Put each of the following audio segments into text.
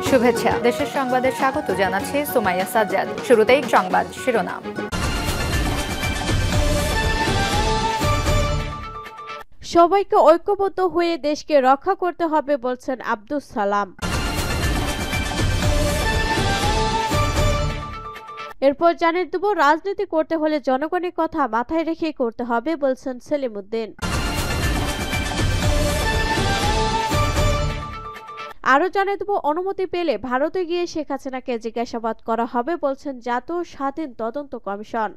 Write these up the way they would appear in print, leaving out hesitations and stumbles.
শুভেচ্ছা। দেশের সংবাদে স্বাগত জানাচ্ছি সুমাইয়া সাজ্জাদ। শুরুতেই সংবাদ শিরোনাম। সবাইকে ঐক্যবদ্ধ হয়ে দেশকে রক্ষা করতে হবে বলছেন আব্দুস সালাম। এরপর জানিয়ে দেব, রাজনীতি করতে হলে জনগণের কথা মাথায় রেখেই করতে হবে বলছেন সেলিম উদ্দিন। আরো জানিয়ে দেব, অনুমতি পেলে ভারতে গিয়ে শেখ হাসিনাকে জিজ্ঞাসাবাদ করা হবে বলছেন জাতীয় স্বাধীন তদন্ত কমিশন।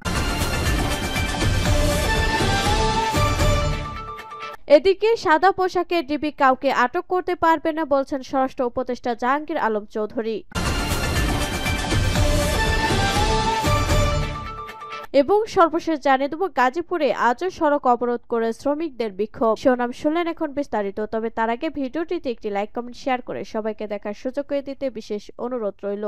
এদিকে সাদা পোশাকে ডিবি কাউকে আটক করতে পারবে না বলছেন স্বরাষ্ট্র উপদেষ্টা জাহাঙ্গীর আলম চৌধুরী। এবং সর্বশেষ জানিয়ে দেব, গাজীপুরে আজও সড়ক অবরোধ করে শ্রমিকদের বিক্ষোভ। শিরোনাম শুনলেন, এখন বিস্তারিত। তবে তার আগে ভিডিওটিতে একটি লাইক, কমেন্ট, শেয়ার করে সবাইকে দেখার সুযোগ করে দিতে বিশেষ অনুরোধ রইল।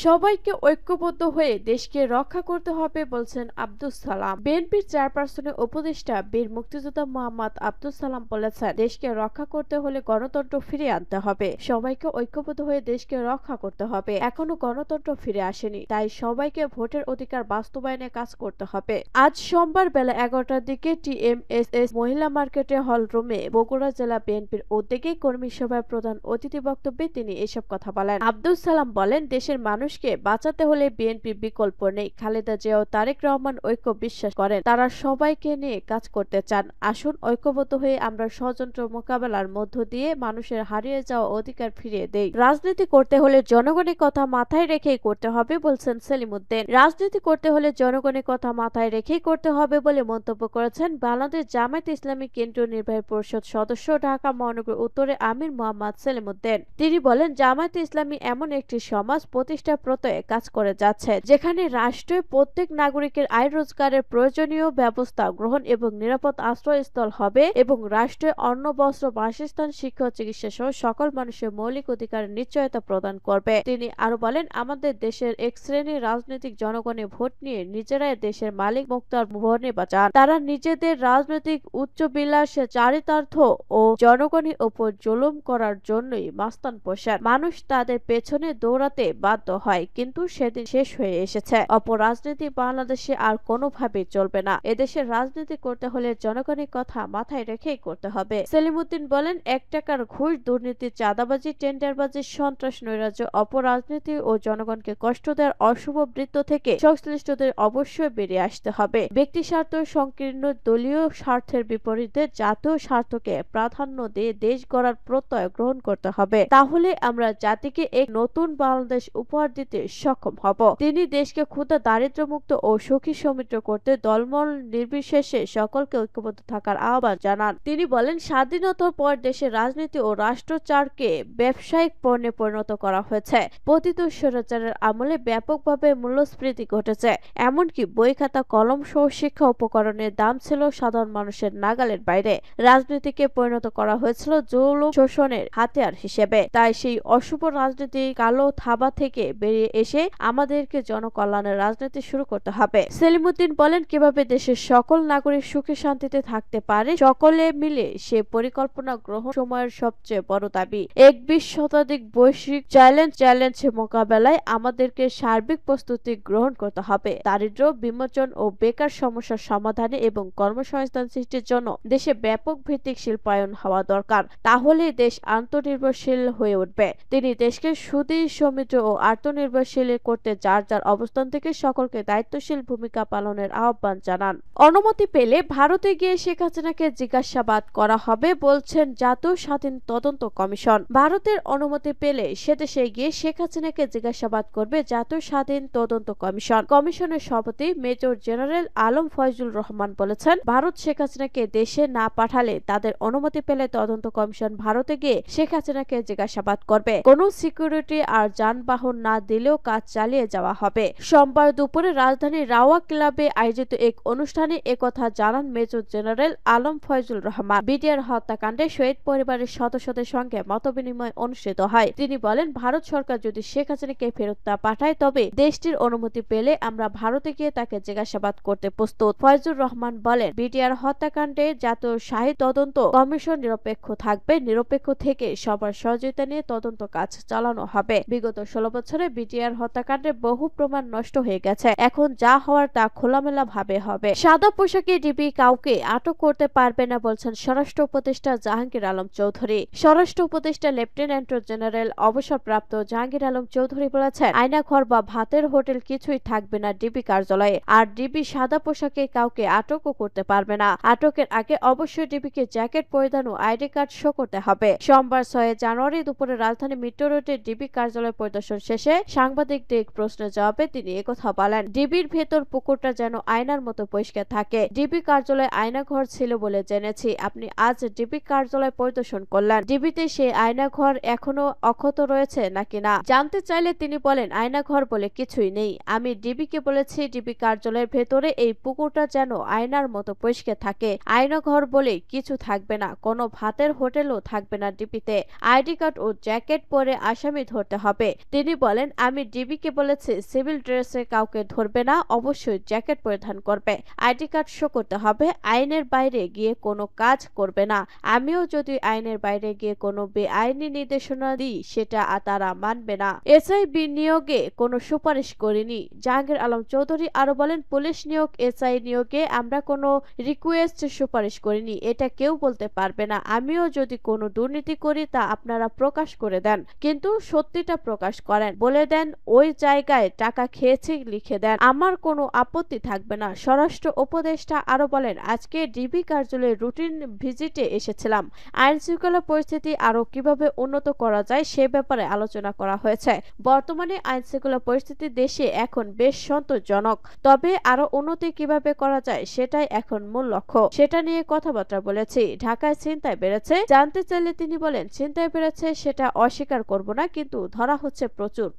সবাইকে ঐক্যবদ্ধ হয়ে দেশকে রক্ষা করতে হবে বলছেন আব্দুস সালাম। বিএনপির চেয়ারপারসনের উপদেষ্টা বীর মুক্তিযোদ্ধা মোহাম্মদ আব্দুস সালাম বলেছেন, দেশকে রক্ষা করতে হলে গণতন্ত্র ফিরিয়ে আনতে হবে। সবাইকে ঐক্যবদ্ধ হয়ে দেশকে রক্ষা করতে হবে। এখনো গণতন্ত্র ফিরে আসেনি, তাই সবাইকে ভোটের অধিকার বাস্তবায়নে কাজ করতে হবে। আজ সোমবার বেলা 11টার দিকে টিএমএসএস মহিলা মার্কেটে হল রুমে বগুড়া জেলা বিএনপির উদ্যোগে কর্মী সভায় প্রধান অতিথি বক্তব্যে তিনি এসব কথা বলেন। আব্দুস সালাম বলেন, দেশের মানুষকে বাঁচাতে হলে বিএনপির বিকল্প নেই। খালেদা জিয়া ও তারেক রহমান ঐক্য বিশ্বাস করেন, তারা সবাইকে নিয়ে কাজ করতে চান। আসুন ঐক্যবদ্ধ হয়ে আমরা ষড়যন্ত্র মোকাবেলার মধ্য দিয়ে মানুষের হারিয়ে যাওয়া অধিকার ফিরিয়ে দেই। রাজনীতি করতে হলে জনগণের কথা মাথায় রেখেই করতে হবে বলছেন সেলিম উদ্দিন। রাজনীতি করতে হলে জনগণের কথা মাথায় রেখেই করতে হবে বলে মন্তব্য করেছেন বাংলাদেশ জামায়াত ইসলামী কেন্দ্রীয় নির্বাহী পরিষদ সদস্য, ঢাকা মহানগর উত্তরে আমির মোহাম্মদ সেলিম উদ্দিন। তিনি বলেন, জামায়াত ইসলামী এমন একটি সমাজ প্রতিষ্ঠা প্রত্যয়ে কাজ করে যাচ্ছে, যেখানে রাষ্ট্রের প্রত্যেক নাগরিকের আয় রোজগারের প্রয়োজনীয় ব্যবস্থা গ্রহণ এবং নিরাপদ আশ্রয়স্থল হবে এবং রাষ্ট্রের অন্ন, বস্ত্র, বাসস্থান, শিক্ষা ও চিকিৎসা সহ সকল মানুষের মৌলিক অধিকারের নিশ্চয়তা প্রদান করবে। তিনি আরো বলেন, আমাদের দেশের এক শ্রেণীর রাজনৈতিক জনগণের ভোট নিয়ে নিজেরাই দেশের মালিক মুক্তার ভবনে বাঁচান। তারা নিজেদের রাজনৈতিক উচ্চবিলাসে চারিতার্থ ও জনগণের ওপর জুলুম করার জন্যই মাস্তান পোষান। মানুষ তাদের পেছনে দৌড়াতে বাধ্য হয়, কিন্তু সেদিন শেষ হয়ে এসেছে। অপরাজনীতি বাংলাদেশে আর কোনোভাবেই চলবে না। এদেশের রাজনীতি করতে হলে জনগণের কথা মাথায় রেখেই করতে হবে। সেলিম উদ্দিন বলেন, 1 টাকার ঘুষ, দুর্নীতি, চাঁদাবাজি, টেন্ডারবাজি, সন্ত্রাস, নৈরাজ্য, অপরাজনীতি ও জনগণকে কষ্ট দেওয়ার অশুভ বৃত্ত থেকে সংশ্লিষ্টদের অবশ্যই বেরিয়ে আসতে হবে। ব্যক্তি স্বার্থ সংকীর্ণ দলীয় স্বার্থের বিপরীতে জাতীয় স্বার্থকে প্রাধান্য দিয়ে দেশ গড়ার প্রত্যয় গ্রহণ করতে হবে। তাহলে আমরা জাতিকে এক নতুন বাংলাদেশ উপহার দিতে সক্ষম হব। তিনি দেশকে ক্ষুধা, দারিদ্র্যমুক্ত ও সুখী সমৃদ্ধ করতে দলমল নির্বিশেষে সকলকে ঐক্যবদ্ধ থাকার আহ্বান জানান। তিনি বলেন, স্বাধীনতার পর দেশের রাজনীতি ও রাষ্ট্রচারকে ব্যবসায়িক পণ্যে পরিণত করা হয়েছে। পতিত স্বৈরাচারের আমলে ব্যাপকভাবে মূল্যস্ফীতি ঘটেছে। এমনকি বই, খাতা, কলম সহ শিক্ষা উপকরণের দাম ছিল সাধারণ মানুষের নাগালের বাইরে। রাজনীতিকে পরিণত করা হয়েছিল জুলুম শোষণের হাতিয়ার হিসেবে। তাই সেই অশুভ রাজনীতি কালো থাবা থেকে বেরিয়ে এসে আমাদেরকে জনকল্যাণের রাজনীতি শুরু করতে হবে। সেলিম উদ্দিন বলেন, কিভাবে দেশের সকল নাগরিক সুখে শান্তিতে থাকতে পারে, সকলে মিলে সে পরিকল্পনা গ্রহণ সময়ের সবচেয়ে বড় দাবি। 21 শতাধিক বৈশ্বিক চ্যালেঞ্জ মোকাবেলায় আমাদেরকে সার্বিক প্রস্তুতি গ্রহণ করতে হবে। দারিদ্র্য বিমোচন ও বেকার সমস্যার সমাধানে এবং কর্মসংস্থান সৃষ্টির জন্য দেশে ব্যাপক ভিত্তিক শিল্পায়ন হওয়া দরকার। তাহলে দেশ আত্মনির্ভরশীল হয়ে উঠবে। তিনি দেশকে সুদী, সমৃদ্ধ ও আত্মনির্ভরশীল করতে যার যার অবস্থান থেকে সকলকে দায়িত্বশীল ভূমিকা পালনের আহ্বান জানান। অনুমতি পেলে ভারতে গিয়ে শেখ হাসিনাকে জিজ্ঞাসাবাদ করা হবে বলছেন জাতীয় স্বাধীন তদন্ত কমিশন। ভারতের অনুমতি পেলে সেদেশে গিয়ে শেখ হাসিনাকে জিজ্ঞাসাবাদ করবে জাতীয় স্বাধীন তদন্ত কমিশন। কমিশনের সভাপতি মেজর জেনারেল আলম ফয়জুল রহমান বলেছেন, ভারত শেখ হাসিনাকে দেশে না পাঠালে তাদের অনুমতি পেলে তদন্ত কমিশন ভারতে গিয়ে শেখ হাসিনাকে জিজ্ঞাসাবাদ করবে। কোনো সিকিউরিটি আর যানবাহন না দিলেও কাজ চালিয়ে যাওয়া হবে। সোমবার দুপুরে রাজধানীর রাওয়া ক্লাবে আয়োজিত এক অনুষ্ঠানে একথা জানান major general Alam Faizul Rahman. BDR হত্যাকাণ্ডে শহীদ পরিবারের সদস্যদের সঙ্গে মতবিনিময় অনুষ্ঠিত হয়। তিনি বলেন, ভারত সরকার যদি শেখ হাসিনাকে ফেরত না পাঠায় তবে দেশটির অনুমতি পেলে আমরা ভারতে গিয়ে তাকে জিজ্ঞাসাবাদ করতে প্রস্তুত। ফয়জুর রহমান বলেন, বিডিআর হত্যাকাণ্ডে জাতীয় শাহী তদন্ত কমিশন নিরপেক্ষ থাকবে। নিরপেক্ষ থেকে সবার সহযোগিতা নিয়ে তদন্ত কাজ চালানো হবে। বিগত 16 বছরে বিডিআর হত্যাকাণ্ডে বহু প্রমাণ নষ্ট হয়ে গেছে। এখন যা হওয়ার তা খোলামেলা ভাবে হবে। সাদা পোশাকে ডিবি কাউকে আটক করতে পারবে না বলছেন স্বরাষ্ট্র উপদেষ্টা জাহাঙ্গীর আলম চৌধুরী। স্বরাষ্ট্র উপদেষ্টা লেফটেন্যান্ট জেনারেল অবসরপ্রাপ্ত জাহাঙ্গীর আলম চৌধুরী বলেছেন, আয়নাঘর বা ভাতের হোটেল কিছুই থাকবে না ডিবি কার্যালয়ে। আর ডিবি সাদা পোশাকে কাউকে আটকও করতে পারবে না। আটকের আগে অবশ্যই ডিবিকে জ্যাকেট পরিধান ও আইডি কার্ড শো করতে হবে। সোমবার 6 জানুয়ারি দুপুরে রাজধানী মিট্রো রোডে ডিবি কার্যালয় পরিদর্শন শেষে সাংবাদিকদের প্রশ্নের জবাবে তিনি একথা বলেন। ডিবির ভেতর পুকুরটা যেন আয়নার মতো পরিষ্কার থাকে। ডিবি কার্যালয়ে আয়নাঘর ছিল বলে জেনেছি। আপনি আজ ডিবি কার্যালয় পরিদর্শন করলেন, ডিবিতে সেই আয়নাঘর এখনো অক্ষত রয়েছে নাকি না জানতে চাইলে তিনি বলেন, আয়নাঘর বলে কিছুই নেই। আমি ডিবিকে বলেছি ডিবি কার্যালয়ের ভেতরে এই পুকুরটা যেন আয়নার মতো পরিষ্কার থাকে। আয়নাঘর বলে কিছু থাকবে না, কোনো ভাতের হোটেলও থাকবে না ডিবিতে। আইডি কার্ড ও জ্যাকেট পরে আসামি ধরতে হবে। তিনি বলেন, আমি ডিবিকে বলেছি সিভিল ড্রেসে কাউকে ধরবে না, অবশ্যই জ্যাকেট পরিধান করবে, আইডি কার্ড শো করতে হবে, আইনের বাইরে গিয়ে কোনো কাজ করবে না। আমিও যদি আইনের বাইরে গিয়ে কোনো বেআইনি নির্দেশনা দিই সেটা তারা মানবে না। এসআই নিয়োগে কোনো সুপারিশ করিনি। জাহাঙ্গীর আলম চৌধুরী আরো বলেন, পুলিশ নিয়োগ এসআই নিয়োগে আমরা কোনো রিকোয়েস্ট সুপারিশ করিনি, এটা কেউ বলতে পারবে না। আমিও যদি কোনো দুর্নীতি করি তা আপনারা প্রকাশ করে দেন, কিন্তু সত্যিটা প্রকাশ করেন, বলে দেন ওই জায়গায় টাকা খেয়েছি লিখে দেন, আমার কোনো আপত্তি থাকবে না। স্বরাষ্ট্র উপদেষ্টা আরো বলেন, আজকে ডিবি কার্যালয়ে রুটিন ভিজিটে এসেছিলাম। আইন শৃঙ্খলা পরিস্থিতি আরো কিভাবে উন্নত করা যায় সে ব্যাপারে আলোচনা করা হয়েছে। বর্তমানে আইন শৃঙ্খলা পরিস্থিতি দেশে এখন বেশ সন্তোষজনক, তবে আরো উন্নতি কিভাবে করা যায় সেটাই এখন মূল লক্ষ্য, সেটা নিয়ে কথাবার্তা বলেছি। ঢাকায় ছিনতাই বেড়েছে জানতে চাইলে তিনি বলেন, ছিনতাই বেড়েছে সেটা অস্বীকার করব না, কিন্তু ধরা হচ্ছে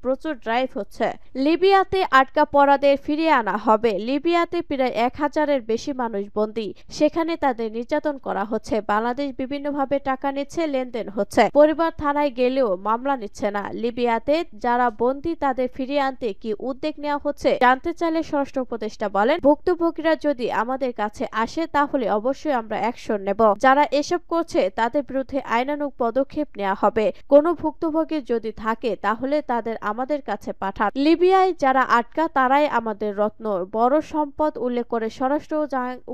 প্রচুর ড্রাইভ হচ্ছে। লিবিয়াতে আটকা পড়াদের ফিরিয়ে আনা হবে। লিবিয়াতে প্রায় 1000-এর বেশি মানুষ বন্দী, সেখানে তাদের নির্যাতন করা হচ্ছে। বাংলাদেশ বিভিন্নভাবে টাকা নিচ্ছে, লেনদেন হচ্ছে। পরিবার থানায় গেলেও মামলা নিচ্ছে না। লিবিয়াতে যারা বন্দী তাদের ফিরিয়ে আনতে কি উদ্যোগ নেওয়া হচ্ছে জানতে চাইলে স্বরাষ্ট্র উপদেষ্টা বলেন, ভুক্তভোগীরা যদি আমাদের কাছে আসে তাহলে অবশ্যই আমরা অ্যাকশন নেব। যারা এসব করছে তাদের বিরুদ্ধে আইনানুগ পদক্ষেপ নেওয়া হবে। কোনো ভুক্তভোগী যদি থাকে তাহলে তাদের আমাদের কাছে পাঠান। লিবিয়ায় যারা আটকা তারাই আমাদের রত্ন, বড় সম্পদ উল্লেখ করে স্বরাষ্ট্র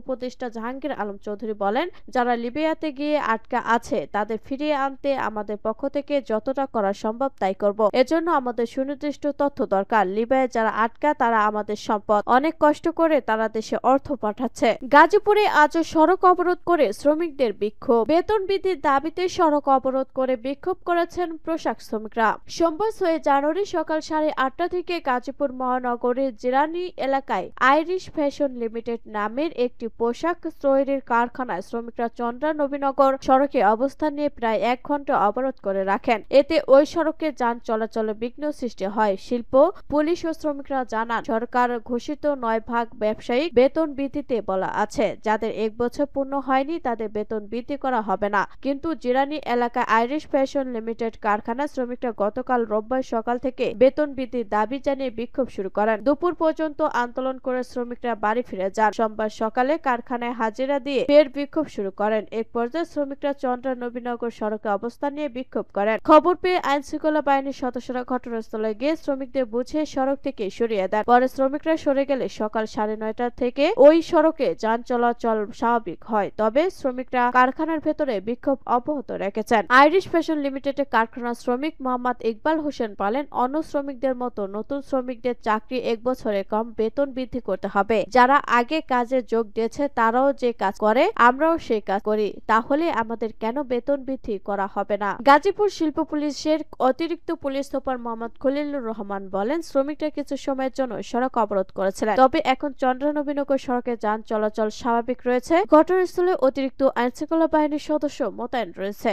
উপদেষ্টা জাহাঙ্গীর আলম চৌধুরী বলেন, যারা লিবিয়াতে গিয়ে আটকা আছে তাদের ফিরিয়ে আনতে আমাদের পক্ষ থেকে যতটা করা সম্ভব তাই করব। এজন্য আমাদের সুনির্দিষ্ট তথ্য দরকার। লিবিয়ায় যারা আটকা তারা আমাদের সম্পদ, অনেক কষ্ট করে তারা দেশে অর্থ পাঠাচ্ছে। গাজীপুরে আজও সড়ক অবরোধ করে শ্রমিকদের বিক্ষোভ। বেতন বৃদ্ধির দাবিতে সড়ক অবরোধ করে বিক্ষোভ করেছেন পোশাক শ্রমিকরা। সোমবার 6 জানুয়ারি সকাল 8:30 থেকে গাজীপুর মহানগরের জিরানী এলাকায় আইরিশ ফ্যাশন লিমিটেড নামের একটি পোশাক তৈরির কারখানায় শ্রমিকরা চন্দ্রা নবীনগর সড়কে অবস্থান নিয়ে প্রায় 1 ঘন্টা অবরোধ করে রাখেন। এতে ওই সড়কে যান চলাচলে বিঘ্ন সৃষ্টি হয়। শিল্প, পুলিশ ও শ্রমিকরা জানান, সরকার ঘোষিত 9 ভাগ ব্যবসায়িক বেতন বৃদ্ধিতে বলা আছে। যাদের 1 বছর পূর্ণ হয়নি তাদের বেতন বৃদ্ধি করা হবে না। কিন্তু জিরানী এলাকায় আইরিশ ফ্যাশন লিমিটেড কারখানা শ্রমিকরা গতকাল রোববার সকাল থেকে বেতন বৃদ্ধির দাবি জানিয়ে বিক্ষোভ শুরু করেন। দুপুর পর্যন্ত আন্দোলন করে শ্রমিকরা বাড়ি ফিরে যান। সোমবার সকালে কারখানায় হাজিরা দিয়ে ফের বিক্ষোভ শুরু করেন। এক পর্যায়ে শ্রমিকরা চন্দ্রা নবীনগর সড়কে অবস্থান নিয়ে বিক্ষোভ করেন। খবর পেয়ে আইন শৃঙ্খলা বাহিনীর সদস্যরা ঘটনাস্থলে গিয়ে শ্রমিকদের বুঝিয়ে সড়ক থেকে সরিয়ে দেন। পরে শ্রমিকরা সরে গেলে সকাল 9:30 থেকে ওই সড়কে যান চলাচল স্বাভাবিক হয়। তবে শ্রমিকরা কারখানার ভেতরে বিক্ষোভ অব্যাহত রেখেছেন। আইরিশ ফ্যাশন লিমিটেডের কারখানার শ্রমিক মোহাম্মদ ইকবাল হোসেন বলেন, অন্য শ্রমিকদের মতো নতুন শ্রমিকদের চাকরি 1 বছরে কম বেতন বৃদ্ধি করতে হবে। যারা আগে কাজে যোগ দিয়েছে তারাও যে কাজ করে আমরাও সেই কাজ করি, তাহলে আমাদের কেন বেতন বৃদ্ধি করা হবে না? গাজীপুর শিল্প পুলিশের অতিরিক্ত পুলিশ সুপার মোহাম্মদ খলিলুর রহমান বলেন, শ্রমিকরা কিছু সময়ের জন্য সড়ক অবরোধ করেছিলেন, তবে এখন চন্দ্রা নবীনগর সড়কে যান চলাচল স্বাভাবিক রয়েছে। ঘটনাস্থলে অতিরিক্ত আইনশৃঙ্খলা বাহিনীর সদস্য মোতায়েন রয়েছে।